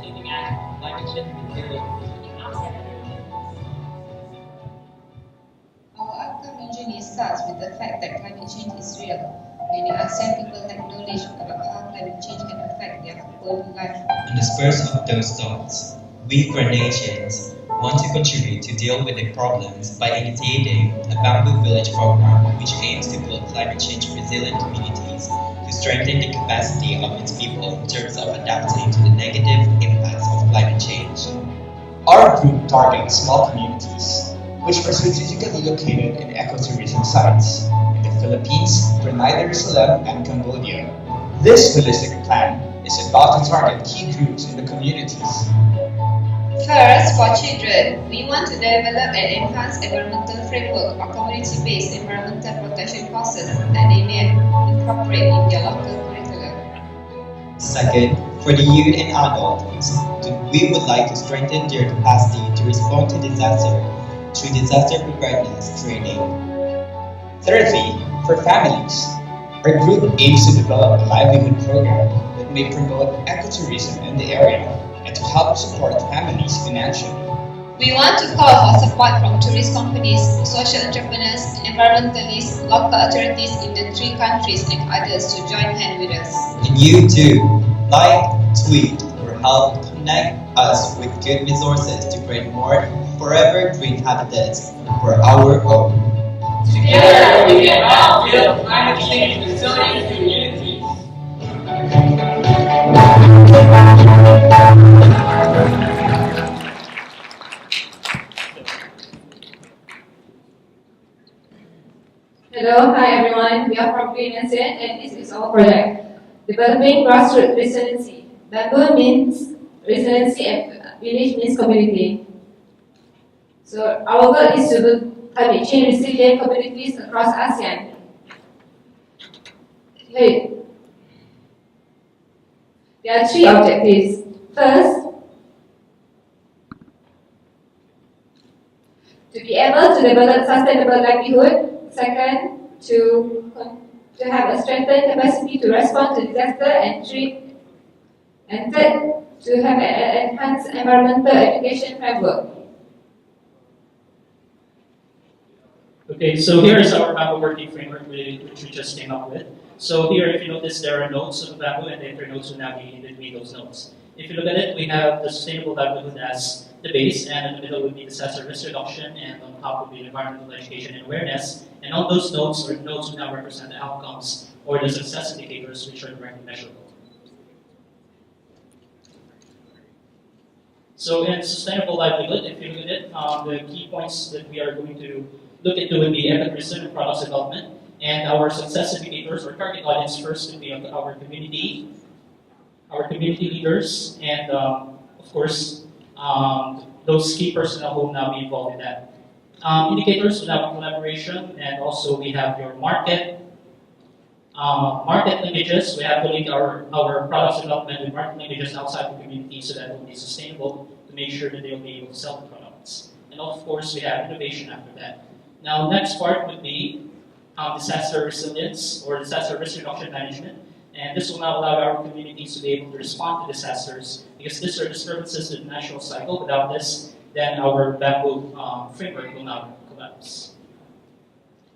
looking at climate change in ASEAN. Our outcome usually starts with the fact that climate change is real. Many ASEAN people have knowledge about how climate change can affect their own life. On the spurs of those thoughts, we core nations want to contribute to deal with the problems by initiating a bamboo village program which aims to build climate change resilient communities to strengthen the capacity of its people in terms of adapting to the negative impacts of climate change. Our group targets small communities, which are strategically located in ecotourism sites in the Philippines, Brunei Darussalam, and Cambodia. This holistic plan is about to target key groups in the communities. First, for children, we want to develop an enhanced environmental framework or community-based environmental protection courses that they may incorporate in their local curriculum. Second, for the youth and adults, we would like to strengthen their capacity to respond to disaster through disaster preparedness training. Thirdly, for families, our group aims to develop a livelihood program that may promote ecotourism in the area and to help support families financially. We want to call for support from tourist companies, social entrepreneurs, environmentalists, local authorities in the 3 countries and others to join hands with us. And you too, like, tweet, or help connect us with good resources to create more forever green habitats for our own. Together we can help build climate change resilient communities. Hello, hi everyone. We are from Green ASEAN and this is our project. Developing grassroots resiliency. Bamboo means resiliency and village means community. So our goal is to build climate change resilient communities across ASEAN. Hey. There are 3 objectives. First, to be able to develop sustainable livelihood. Second, to have a strengthened capacity to respond to disaster and treat. And third, to have an enhanced environmental education framework. Okay, so here is our bamboo working framework which we just came up with. So here, if you notice, there are nodes of bamboo and the internodes will now be in between those nodes. If you look at it, we have the sustainable livelihood as the base, and in the middle would be disaster risk reduction, and on top would be environmental education and awareness. And all those nodes will now represent the outcomes or the success indicators which are directly measurable. So in sustainable livelihood, if you look at it, the key points that we are going to look into would be ecotourism and products development. And our success indicators or target audience first would be our community leaders, and of course, those key personnel who will now be involved in that. Indicators will now be collaboration, and also we have your market linkages. We have to link our products development with market linkages outside the community so that it will be sustainable to make sure that they will be able to sell the products. And of course, we have innovation after that. Now, next part would be disaster resilience or disaster risk reduction management. And this will now allow our communities to be able to respond to disasters because these are disturbances in the natural cycle. Without this, then our bamboo framework will now collapse.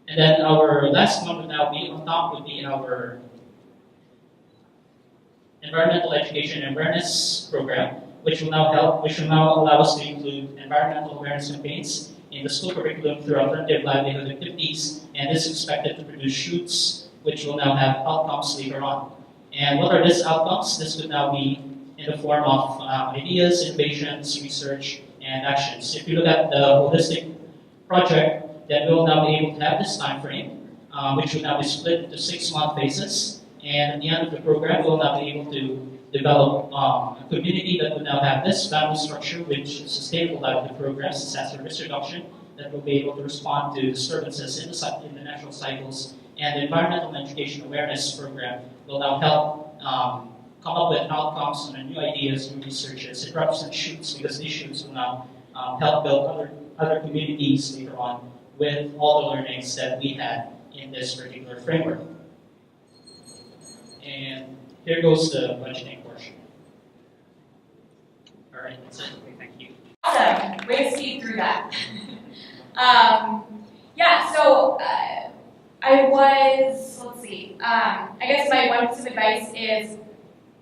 And then our last one would now be, on top would be our environmental education and awareness program, which will now allow us to include environmental awareness campaigns in the school curriculum through alternative livelihood activities, and this is expected to produce shoots which will now have outcomes later on. And what are these outcomes? This could now be in the form of ideas, innovations, research, and actions. If you look at the holistic project, then we'll now be able to have this time frame, which will now be split into 6-month phases. And at the end of the program, we'll now be able to develop a community that will now have this bamboo structure, which is sustainable livelihood programs, disaster risk reduction, that will be able to respond to disturbances in the natural cycles. And the environmental and education awareness program will now help come up with outcomes and new ideas, new researches. It represents shoots because these shoots will now help build other communities later on with all the learnings that we had in this particular framework. And here goes the budgeting portion. All right, that's it. Thank you. Awesome. Way to see through that. Yeah, so let's see. I guess my one piece of advice is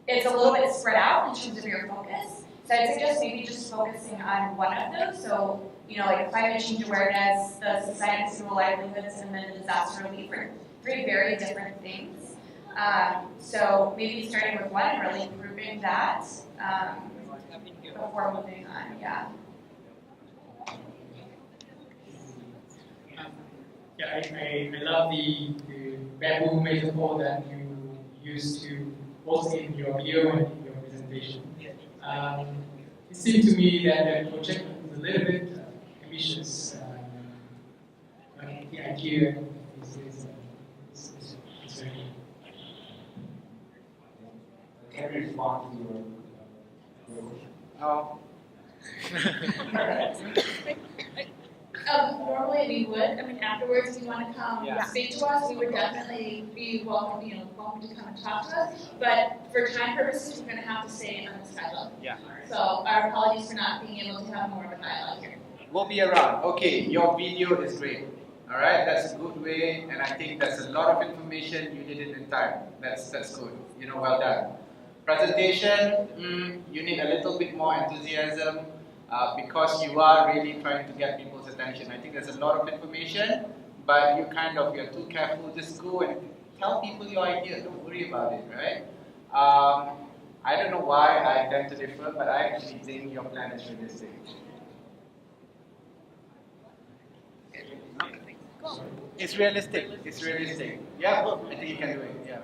it's a little bit spread out in terms of your focus. So I'd suggest maybe just focusing on one of those. So, like climate change awareness, the society of civil livelihoods, and then disaster relief are three very different things. So maybe starting with one and really grouping that before moving on, yeah. Yeah, I love the bamboo metaphor that you used to post in your video and in your presentation. It seemed to me that the project is a little bit ambitious. But the idea is very good. Can you respond to your question? Oh. Normally we would. I mean, afterwards, if you want to come Yeah. speak to us, we would definitely be welcome. Welcome to come and talk to us. But for time purposes, we're going to have to stay on this dialogue. Yeah. So our apologies for not being able to have more of a dialogue here. We'll be around. Okay, your video is great. All right, that's a good way, and I think that's a lot of information. You did it in time. That's good. Well done. Presentation, you need a little bit more enthusiasm because you are really trying to get people's attention. I think there's a lot of information, but you're too careful. Just go and tell people your idea. Don't worry about it, right? I don't know why I tend to differ, but I actually think your plan is realistic. It's realistic. Yeah, I think you can do it. Yeah.